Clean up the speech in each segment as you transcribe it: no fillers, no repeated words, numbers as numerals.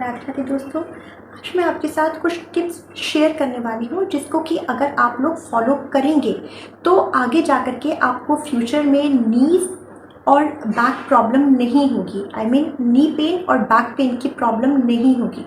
राधे राधे दोस्तों, आज मैं आपके साथ कुछ टिप्स शेयर करने वाली हूँ जिसको कि अगर आप लोग फॉलो करेंगे तो आगे जा कर के आपको फ्यूचर में नीज़ और बैक प्रॉब्लम नहीं होगी। आई मीन नी पेन और बैक पेन की प्रॉब्लम नहीं होगी।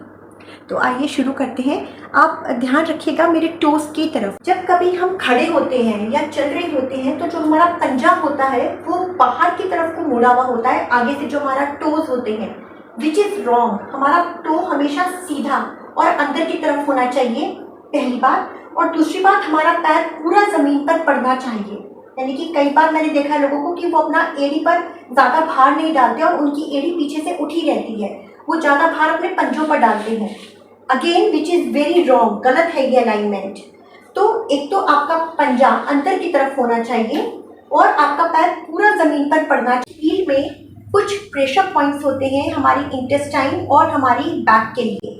तो आइए शुरू करते हैं। आप ध्यान रखिएगा मेरे टोस की तरफ। जब कभी हम खड़े होते हैं या चल रहे होते हैं तो जो हमारा पंजा होता है वो बाहर की तरफ को मुड़ा हुआ होता है, आगे से जो हमारा टोस होते हैं, विच इज़ रॉन्ग। हमारा टो हमेशा सीधा और अंदर की तरफ होना चाहिए, पहली बात। और दूसरी बात, हमारा पैर पूरा ज़मीन पर पड़ना चाहिए। यानी कि कई बार मैंने देखा है लोगों को कि वो अपना एड़ी पर ज़्यादा भार नहीं डालते और उनकी एड़ी पीछे से उठी रहती है, वो ज़्यादा भार अपने पंजों पर डालते हैं। Again which is very wrong, गलत है ये अलाइनमेंट। तो एक तो आपका पंजा अंदर की तरफ होना चाहिए और आपका पैर पूरा ज़मीन पर पड़ना चाहिए। हील में कुछ प्रेशर पॉइंट्स होते हैं हमारी इंटेस्टाइन और हमारी बैक के लिए।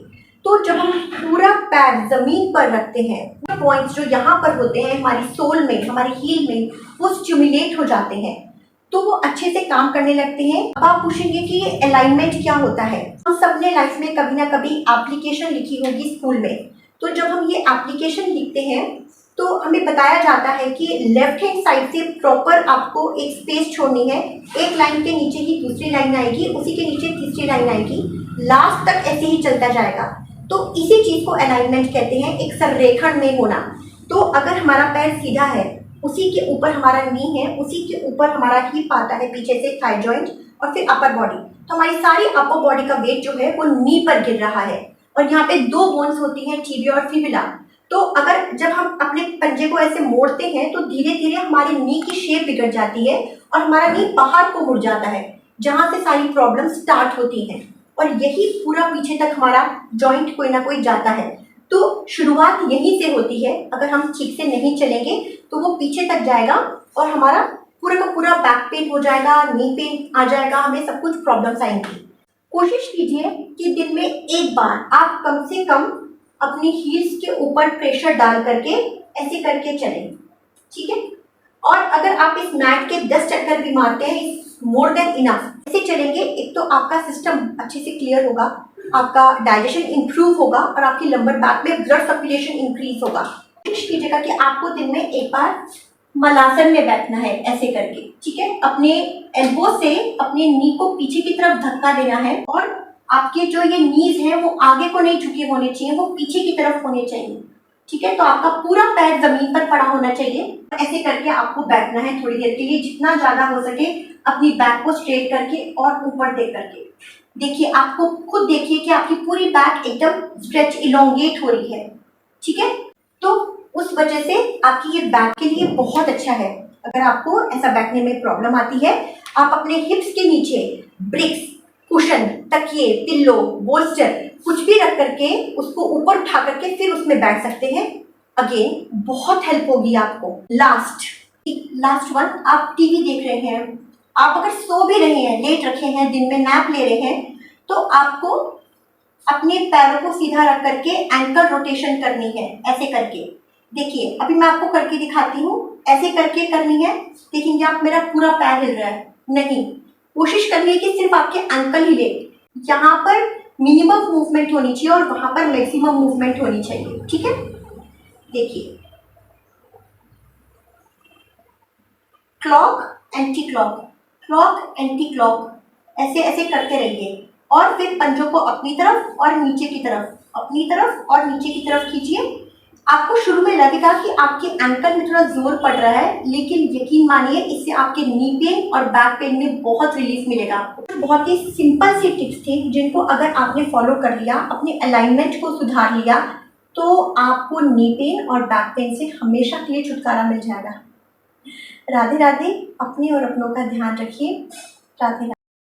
तो जब हम पूरा पैर जमीन पर रखते हैं, पॉइंट्स जो यहाँ पर होते हैं हमारी सोल में, हमारी हील में, वो स्टिमुलेट हो जाते हैं तो वो अच्छे से काम करने लगते हैं। अब आप पूछेंगे कि ये अलाइनमेंट क्या होता है। हम सब ने लाइफ में कभी ना कभी एप्लीकेशन लिखी होगी स्कूल में। तो जब हम ये एप्लीकेशन लिखते हैं तो हमें बताया जाता है कि लेफ्ट हैंड साइड से प्रॉपर आपको एक स्पेस छोड़नी है। एक लाइन के नीचे ही दूसरी लाइन आएगी, उसी के नीचे तीसरी लाइन आएगी, लास्ट तक ऐसे ही चलता जाएगा। तो इसी चीज़ को अलाइनमेंट कहते हैं, एक संरेखण में होना। तो अगर हमारा पैर सीधा है, उसी के ऊपर हमारा नी है, उसी के ऊपर हमारा हिप आता है, पीछे से थाई जॉइंट और फिर अपर बॉडी। तो हमारी सारी अपर बॉडी का वेट जो है वो नी पर गिर रहा है। और यहाँ पे दो बोन्स होती हैं, टिबिया और फिबुला। तो अगर जब हम अपने पंजे को ऐसे मोड़ते हैं तो धीरे धीरे हमारी नी की शेप बिगड़ जाती है और हमारा नी बाहर को मुड़ जाता है, जहाँ से सारी प्रॉब्लम स्टार्ट होती हैं। और यही पूरा पीछे तक हमारा जॉइंट कोई ना कोई जाता है। तो शुरुआत यहीं से होती है। अगर हम ठीक से नहीं चलेंगे तो वो पीछे तक जाएगा और हमारा पूरा का पूरा बैक पेन हो जाएगा, नी पेन आ जाएगा, हमें सब कुछ प्रॉब्लम्स आएंगी। कोशिश कीजिए कि दिन में एक बार आप कम से कम अपनी हील्स के ऊपर प्रेशर डाल करके ऐसे करके चलें, ठीक है। और अगर आप इस मैट के 10 चक्कर भी मारते हैं, इस मोर देन इनफ। ऐसे चलेंगे, एक तो आपका सिस्टम अच्छे से क्लियर होगा, आपका डाइजेशन इंप्रूव होगा और आपकी लंबर बैक में ब्लड सर्कुलेशन इंक्रीज होगा। कोशिश कीजिएगा कि आपको दिन में एक बार मलासन में बैठना है, ऐसे करके, ठीक है। अपने एल्बो से अपने नी को पीछे की तरफ धक्का देना है और आपके जो ये नीज है वो आगे को नहीं झुके होने चाहिए, वो पीछे की तरफ होने चाहिए, ठीक है। तो आपका पूरा पैर जमीन पर पड़ा होना चाहिए। ऐसे करके आपको बैठना है थोड़ी देर के लिए, जितना ज्यादा हो सके अपनी बैक को स्ट्रेट करके और ऊपर दे करके। देखिए, आपको खुद देखिए कि आपकी पूरी बैक एकदम स्ट्रेच इलोंगेट हो रही है, ठीक है। तो उस वजह से आपकी ये बैक के लिए बहुत अच्छा है। अगर आपको ऐसा बैठने में प्रॉब्लम आती है, आप अपने हिप्स के नीचे ब्रिक्स, कुशन, तकिए, पिल्लो, बोल्स्टर कुछ भी रख करके उसको ऊपर उठा करके फिर उसमें बैठ सकते हैं। अगेन बहुत हेल्प होगी आपको। लास्ट वन, आप टीवी देख रहे हैं, आप अगर सो भी रहे हैं, लेट रखे हैं, दिन में नैप ले रहे हैं, तो आपको अपने पैरों को सीधा रख करके एंकल रोटेशन करनी है, ऐसे करके। देखिए, अभी मैं आपको करके दिखाती हूँ, ऐसे करके करनी है। देखेंगे आप मेरा पूरा पैर हिल रहा है नहीं, कोशिश करिए कि सिर्फ आपके एंकल हिले। यहाँ पर मिनिमम मूवमेंट होनी चाहिए और वहां पर मैक्सिमम मूवमेंट होनी चाहिए, ठीक है। देखिए, clock anti clock, clock anti clock, ऐसे ऐसे करते रहिए। और फिर पंजों को अपनी तरफ और नीचे की तरफ, अपनी तरफ और नीचे की तरफ खींचिए। आपको शुरू में लगेगा कि आपके एंकल में थोड़ा जोर पड़ रहा है, लेकिन यकीन मानिए इससे आपके नी पेन और बैक पेन में बहुत रिलीफ मिलेगा। बहुत ही सिंपल सी टिप्स थी जिनको अगर आपने फॉलो कर लिया, अपने अलाइनमेंट को सुधार लिया, तो आपको नी पेन और बैक पेन से हमेशा के लिए छुटकारा मिल जाएगा। राधे राधे, अपने और अपनों का ध्यान रखिए। राधे राधे।